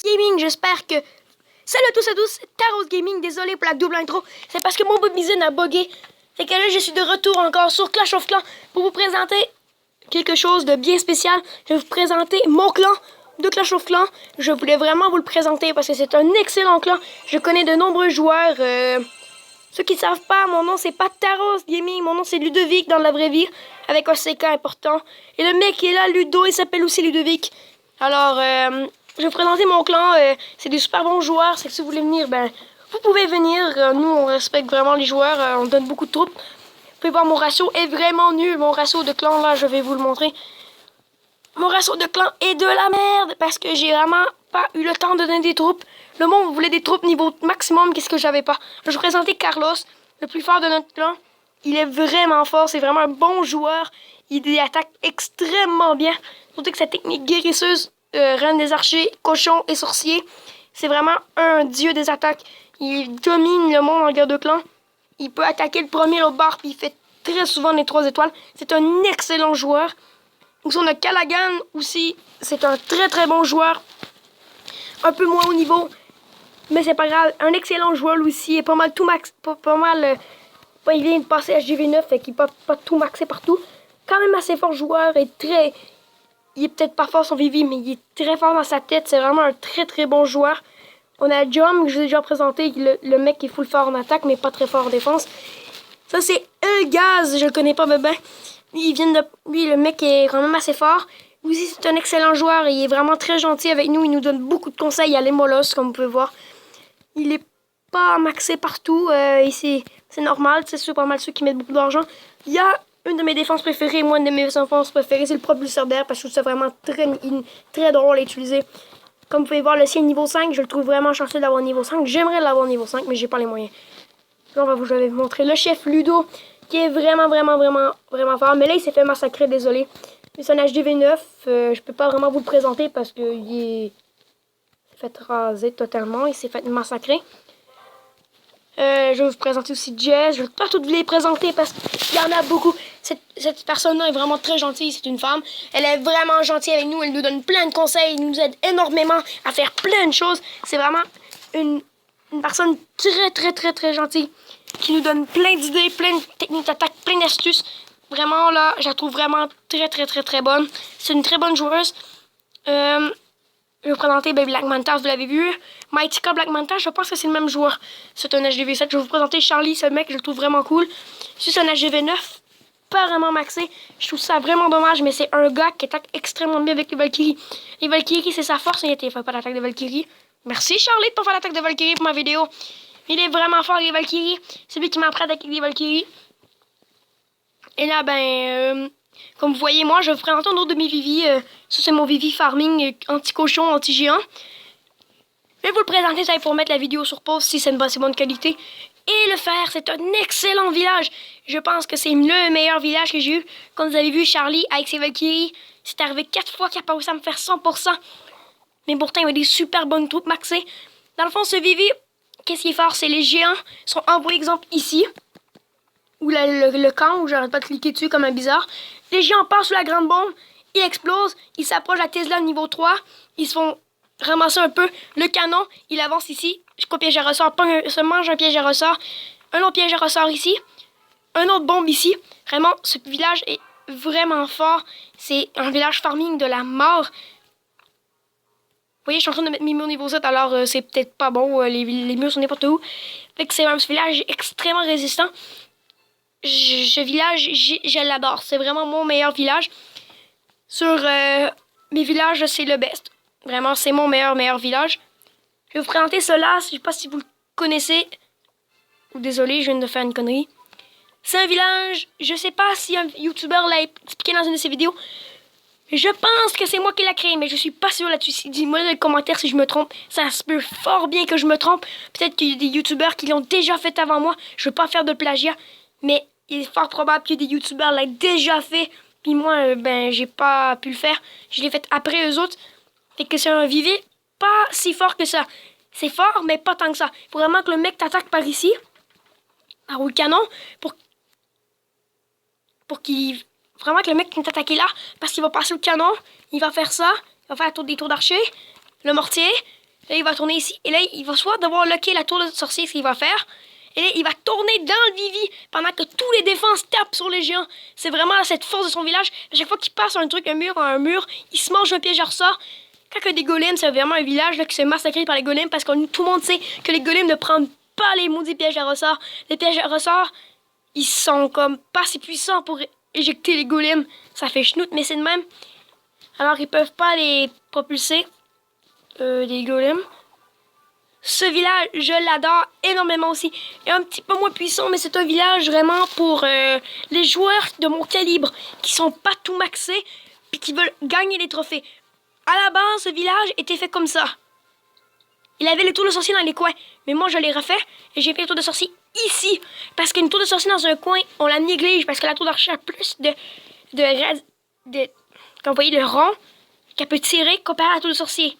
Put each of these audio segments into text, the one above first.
Gaming, j'espère que... Salut à tous, c'est Taros Gaming, désolé pour la double intro, c'est parce que mon Bobizine a bugué. Fait que là, je suis de retour encore sur Clash of Clans pour vous présenter quelque chose de bien spécial. Je vais vous présenter mon clan de Clash of Clans. Je voulais vraiment vous le présenter parce que c'est un excellent clan. Je connais de nombreux joueurs. Ceux qui ne savent pas, mon nom c'est pas Taros Gaming, mon nom c'est Ludovic dans la vraie vie, avec un CK important. Et le mec qui est là, Ludo, il s'appelle aussi Ludovic. Alors, je vais vous présenter mon clan. C'est des super bons joueurs. C'est que si vous voulez venir, ben, vous pouvez venir. Nous, on respecte vraiment les joueurs. On donne beaucoup de troupes. Vous pouvez voir, mon ratio est vraiment nul. Mon ratio de clan, là, je vais vous le montrer. Mon ratio de clan est de la merde parce que j'ai vraiment pas eu le temps de donner des troupes. Le monde voulait des troupes niveau maximum, qu'est-ce que j'avais pas. Je vais vous présenter Carlos, le plus fort de notre clan. Il est vraiment fort, c'est vraiment un bon joueur. Il attaque extrêmement bien. Surtout que sa technique guérisseuse, reine des archers, cochon et sorcier, c'est vraiment un dieu des attaques. Il domine le monde en guerre de clan. Il peut attaquer le premier au bar, puis il fait très souvent les 3 étoiles. C'est un excellent joueur. Nous on a Callaghan aussi, c'est un très très bon joueur. Un peu moins haut niveau, mais c'est pas grave. Un excellent joueur lui aussi, est pas mal tout max, pas mal. Il vient de passer à GV9, fait qu'il peut pas tout maxer partout. Quand même assez fort joueur et très. Il est peut-être pas fort son VV, mais il est très fort dans sa tête. C'est vraiment un très très bon joueur. On a Jom, que je vous ai déjà présenté, le mec qui est full fort en attaque, mais pas très fort en défense. Ça c'est Elgaz, je le connais pas ben. Lui, le mec est quand même assez fort. Lui aussi, c'est un excellent joueur. Il est vraiment très gentil avec nous. Il nous donne beaucoup de conseils. Il y a les molosses, comme vous pouvez voir. Il est pas maxé partout. Et c'est normal. C'est pas mal ceux qui mettent beaucoup d'argent. Il y a une de mes défenses préférées. Moi, une de mes défenses préférées, c'est le propre Lucerdaire. Parce que je trouve ça vraiment très drôle à utiliser. Comme vous pouvez voir, le sien niveau 5. Je le trouve vraiment chanceux d'avoir niveau 5. J'aimerais l'avoir niveau 5, mais j'ai pas les moyens. Là, je vais vous montrer le chef Ludo, qui est vraiment fort. Mais là, il s'est fait massacrer, désolé. C'est un HDV9. Je peux pas vraiment vous le présenter parce qu'il s'est fait raser totalement. Il s'est fait massacrer. Je vais vous présenter aussi Jess. Je vais pas toutes vous les présenter parce qu'il y en a beaucoup. Cette personne-là est vraiment très gentille. C'est une femme. Elle est vraiment gentille avec nous. Elle nous donne plein de conseils. Elle nous aide énormément à faire plein de choses. C'est vraiment une personne très gentille qui nous donne plein d'idées, plein de techniques d'attaque, plein d'astuces. Vraiment, là, je la trouve vraiment très bonne. C'est une très bonne joueuse. Je vais vous présenter Black Manta, vous l'avez vu. Mythica Black Manta, je pense que c'est le même joueur. C'est un HDV7. Je vais vous présenter Charlie, ce mec, je le trouve vraiment cool. C'est un HDV9, pas vraiment maxé. Je trouve ça vraiment dommage, mais c'est un gars qui attaque extrêmement bien avec les Valkyries. Les Valkyries, c'est sa force, il fait pas l'attaque de Valkyrie. Merci Charlie pour faire l'attaque de Valkyrie pour ma vidéo. Il est vraiment fort avec les Valkyries. C'est lui qui m'a appris à attaquer les Valkyries. Et là, comme vous voyez, moi, je vais vous présenter un autre de mes Vivi. Ça, c'est mon Vivi farming anti-cochon, anti-géant. Je vais vous le présenter, ça, pour mettre la vidéo sur pause si c'est une assez bonne qualité. Et le faire, c'est un excellent village. Je pense que c'est le meilleur village que j'ai eu. Comme vous avez vu, Charlie, avec ses Valkyries, c'est arrivé 4 fois qu'il a pas réussi à me faire 100%. Mais pourtant, il y a des super bonnes troupes maxées. Dans le fond, ce Vivi, qu'est-ce qui est fort? C'est les géants sont envoyés, exemple, ici. Ou le camp où j'arrête pas de cliquer dessus comme un bizarre. Les géants passent sous la grande bombe, ils explosent, ils s'approchent de la Tesla niveau 3, ils se font ramasser un peu. Le canon, il avance ici, jusqu'au piège à ressort, se mange un piège à ressort, un autre piège à ressort ici, un autre bombe ici. Vraiment, ce village est vraiment fort. C'est un village farming de la mort. Vous voyez, je suis en train de mettre mes murs niveau 7, alors c'est peut-être pas bon, les murs sont n'importe où. Fait que ce village extrêmement résistant. Ce village, je l'adore. C'est vraiment mon meilleur village. Sur mes villages, c'est le best. Vraiment, c'est mon meilleur village. Je vais vous présenter cela. Je ne sais pas si vous le connaissez. Désolé, je viens de faire une connerie. C'est un village. Je ne sais pas si un YouTuber l'a expliqué dans une de ses vidéos. Je pense que c'est moi qui l'a créé, mais je suis pas sûre là-dessus. Dis-moi dans les commentaires si je me trompe. Ça se peut fort bien que je me trompe. Peut-être qu'il y a des YouTubers qui l'ont déjà fait avant moi. Je veux pas faire de plagiat. Mais il est fort probable que des youtubeurs l'aient déjà fait. Puis moi, j'ai pas pu le faire. Je l'ai fait après eux autres. Fait que c'est un Vivi pas si fort que ça. C'est fort, mais pas tant que ça. Faut vraiment que le mec t'attaque par ici. Par le canon. Pour qu'il... Vraiment que le mec qui t'attaque là. Parce qu'il va passer le canon. Il va faire ça. Il va faire des tours d'archer. Le mortier. Là, il va tourner ici. Et là, il va soit devoir locker la tour de sorcier, ce qu'il va faire. Et là, il va tourner dans le Vivi pendant que tous les défenses tapent sur les géants. C'est vraiment cette force de son village. À chaque fois qu'il passe un truc, un mur, il se mange un piège à ressort. Quand il y a des golems, c'est vraiment un village là, qui se fait massacrer par les golems parce que tout le monde sait que les golems ne prennent pas les maudits pièges à ressort. Les pièges à ressort, ils sont comme pas si puissants pour éjecter les golems. Ça fait chenoute, mais c'est de même. Alors, ils peuvent pas les propulser, les golems. Ce village, je l'adore énormément aussi. Il est un petit peu moins puissant, mais c'est un village vraiment pour les joueurs de mon calibre, qui sont pas tout maxés, puis qui veulent gagner des trophées. À la base, ce village était fait comme ça. Il avait les tours de sorcier dans les coins, mais moi je l'ai refait, et j'ai fait les tours de sorcier ici. Parce qu'une tour de sorcier dans un coin, on la néglige, parce que la tour d'archer a plus quand vous voyez le rond, qu'elle peut tirer comparé à la tour de sorcier.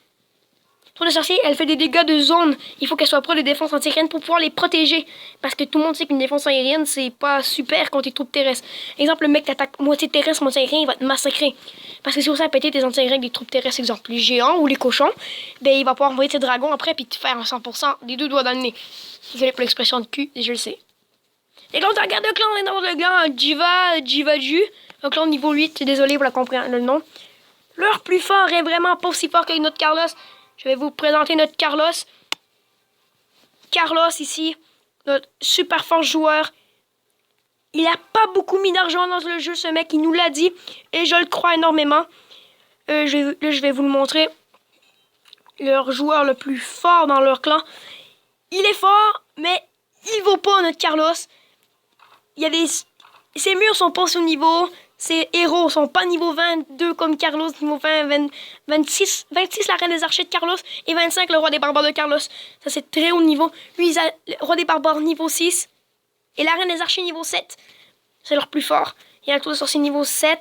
Tour de sorcier, elle fait des dégâts de zone. Il faut qu'elle soit près de défense antiaérienne pour pouvoir les protéger. Parce que tout le monde sait qu'une défense aérienne, c'est pas super contre les troupes terrestres. Exemple, le mec t'attaque moitié terrestre, moitié aérien, il va te massacrer. Parce que si vous savez péter tes anti-aériens avec des troupes terrestres, exemple les géants ou les cochons, ben il va pouvoir envoyer tes dragons après puis te faire un 100% des deux doigts dans le nez. Désolé pour l'expression de cul, je le sais. Et quand tu regardes le clan, on est dans le clan Jivaju, un clan niveau 8, désolé pour la compréhension, le nom. Leur plus fort est vraiment pas aussi fort que notre Carlos. Je vais vous présenter notre Carlos. Carlos ici, notre super fort joueur. Il a pas beaucoup mis d'argent dans le jeu, ce mec, il nous l'a dit. Et je le crois énormément. Je vais vous le montrer. Leur joueur le plus fort dans leur clan. Il est fort, mais il vaut pas notre Carlos. Ses murs sont pas au niveau. Ses héros sont pas niveau 22 comme Carlos, niveau 26 la reine des archers de Carlos et 25 le roi des barbares de Carlos. Ça c'est très haut niveau. Lui, il a le roi des barbares niveau 6 et la reine des archers niveau 7. C'est leur plus fort. Il y a le tour de sorcier niveau 7,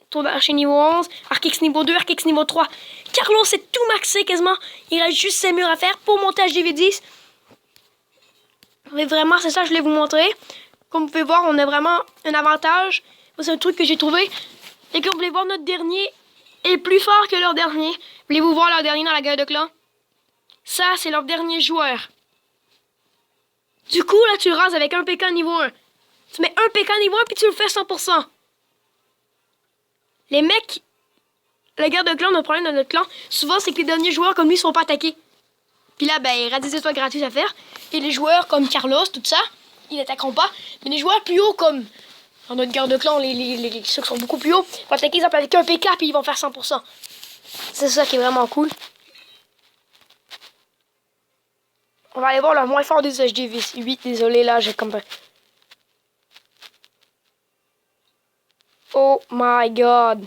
tour d'archer niveau 11, Archix niveau 2, Archix niveau 3. Carlos c'est tout maxé quasiment. Il reste juste ses murs à faire pour monter à GV10. Mais vraiment, c'est ça que je voulais vous montrer. Comme vous pouvez voir, on a vraiment un avantage. C'est un truc que j'ai trouvé. Et comme vous voulez voir, notre dernier est plus fort que leur dernier. Voulez-vous voir leur dernier dans la guerre de clan? Ça, c'est leur dernier joueur. Du coup, là, tu le rases avec un PK niveau 1. Tu mets un PK niveau 1 puis tu le fais 100%. Les mecs, la guerre de clan, notre problème de notre clan, souvent, c'est que les derniers joueurs comme lui sont pas attaqués. Puis là, ben, il y aura des étoiles gratuites à faire. Et les joueurs comme Carlos, tout ça, ils n'attaqueront pas. Mais les joueurs plus hauts comme... Dans notre guerre de clan, ceux qui sont beaucoup plus hauts vont attaquer exemple avec un PK puis ils vont faire 100%. C'est ça qui est vraiment cool. On va aller voir le moins fort des HDV8. Désolé, là, j'ai comme... Oh my god.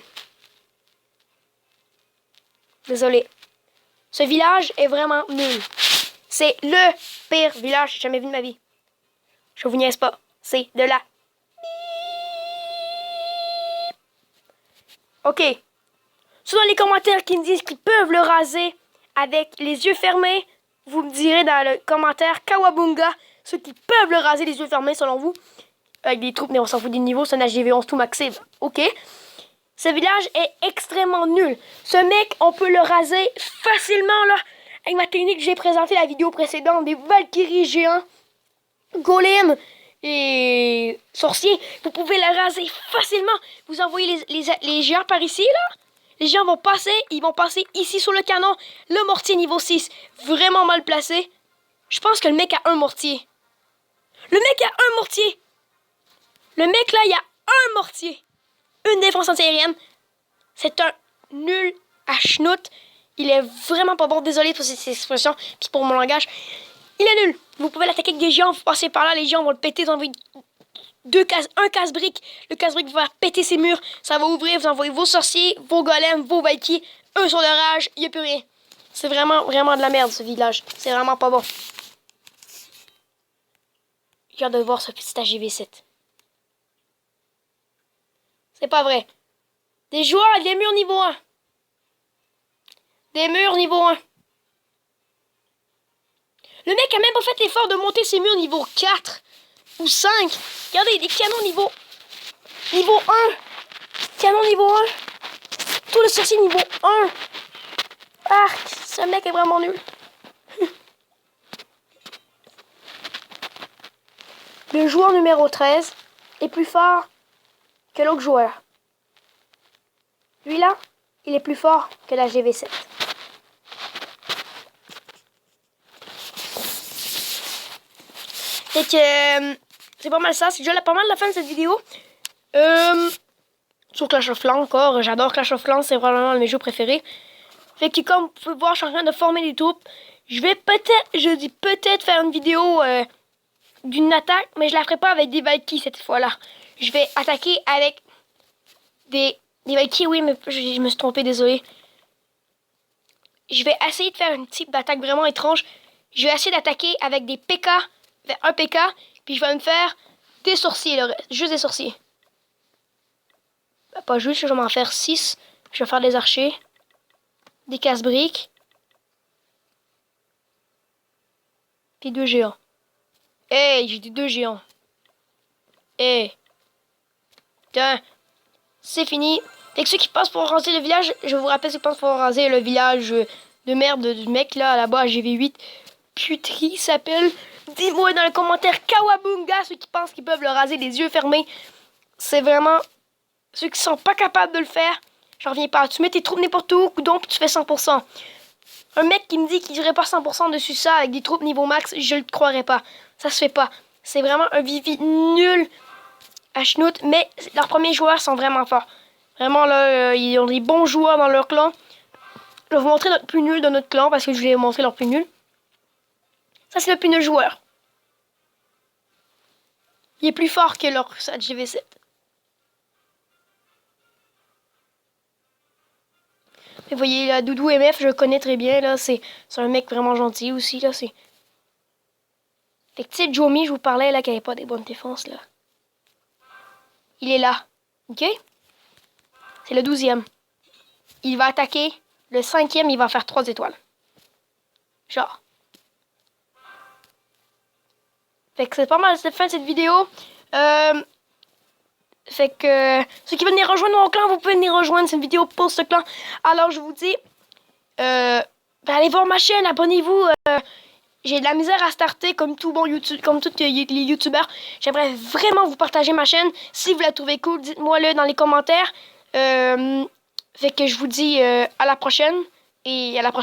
Désolé. Ce village est vraiment nul. C'est le pire village que j'ai jamais vu de ma vie. Je vous niaise pas. C'est de la... Ok. Ceux dans les commentaires qui me disent qu'ils peuvent le raser avec les yeux fermés, vous me direz dans le commentaire Kawabunga, ceux qui peuvent le raser les yeux fermés selon vous, avec des troupes, mais on s'en fout des niveaux, c'est un HGV11 tout maxé. Ok. Ce village est extrêmement nul. Ce mec, on peut le raser facilement là. Avec ma technique que j'ai présentée la vidéo précédente, des Valkyries géants, golems et sorciers, vous pouvez le raser facilement. Vous envoyez les géants par ici là. Les géants vont passer, ils vont passer ici sur le canon. Le mortier niveau 6, vraiment mal placé. Je pense que le mec a un mortier. Le mec a un mortier. Le mec là, il a un mortier. Une défense antiaérienne. C'est un nul à schnout. Il est vraiment pas bon. Désolé pour cette expression, puis pour mon langage. Il est nul. Vous pouvez l'attaquer avec des géants, vous passez par là, les géants vont le péter, vous envoyez un casse-brique. Le casse-brique va péter ses murs, ça va ouvrir, vous envoyez vos sorciers, vos golems, vos Valkyries, eux sur de rage, il n'y a plus rien. C'est vraiment, vraiment de la merde ce village. C'est vraiment pas bon. J'ai hâte de voir ce petit AGV7. C'est pas vrai. Des joueurs avec des murs niveau 1. Des murs niveau 1. Le mec a même pas fait l'effort de monter ses murs niveau 4 ou 5. Regardez, des canons niveau 1. Canon niveau 1. Tout le sorcier niveau 1. Arc, ce mec est vraiment nul. le joueur numéro 13 est plus fort que l'autre joueur. Lui-là, il est plus fort que la GV7. Fait que c'est pas mal ça. C'est déjà pas mal la fin de cette vidéo. Sur Clash of Clans encore. J'adore Clash of Clans. C'est probablement un de mes jeux préférés. Fait que comme vous pouvez voir, je suis en train de former des troupes. Je vais peut-être faire une vidéo d'une attaque. Mais je la ferai pas avec des Valkyries cette fois-là. Je vais attaquer avec des Valkyries. Oui, mais je me suis trompé, désolé. Je vais essayer de faire une type d'attaque vraiment étrange. Je vais essayer d'attaquer avec des PK. Un PK. Puis je vais me faire des sorciers, le reste. Juste des sorciers. Pas juste, je vais m'en faire 6. Je vais faire des archers. Des casse-briques. Puis 2 géants. Hey, j'ai dit 2 géants. Hey. Putain. C'est fini. Fait que ceux qui passent pour raser le village, je vous rappelle ceux qui passent pour raser le village de merde du mec là-bas à GV8. Putain, il s'appelle. Dis-moi dans les commentaires Kawabunga, ceux qui pensent qu'ils peuvent le raser les yeux fermés. C'est vraiment ceux qui sont pas capables de le faire. J'en reviens pas. Tu mets tes troupes n'importe où, donc tu fais 100%. Un mec qui me dit qu'il dirait pas 100% dessus ça avec des troupes niveau max, je le croirais pas. Ça se fait pas. C'est vraiment un Vivi nul à schnout, mais leurs premiers joueurs sont vraiment forts. Vraiment là, ils ont des bons joueurs dans leur clan. Je vais vous montrer notre plus nul de notre clan parce que je vais vous montrer leur plus nul. Ça c'est le plus nul joueur. Il est plus fort que leur GV7. Et vous voyez, là, Doudou MF, je le connais très bien, là, c'est un mec vraiment gentil aussi, là, c'est... Fait que, tu sais, Jomi, je vous parlais, là, qui avait pas des bonnes défenses, là. Il est là, ok? C'est le 12e. Il va attaquer, le 5e, il va faire 3 étoiles. Genre. Fait que c'est pas mal, c'est la fin de cette vidéo. Fait que ceux qui veulent venir rejoindre mon clan, vous pouvez venir rejoindre cette vidéo pour ce clan. Alors je vous dis, allez voir ma chaîne, abonnez-vous. J'ai de la misère à starter comme tout bon YouTube, comme tous les youtubeurs. J'aimerais vraiment vous partager ma chaîne. Si vous la trouvez cool, dites-moi-le dans les commentaires. Fait que je vous dis à la prochaine et à la prochaine.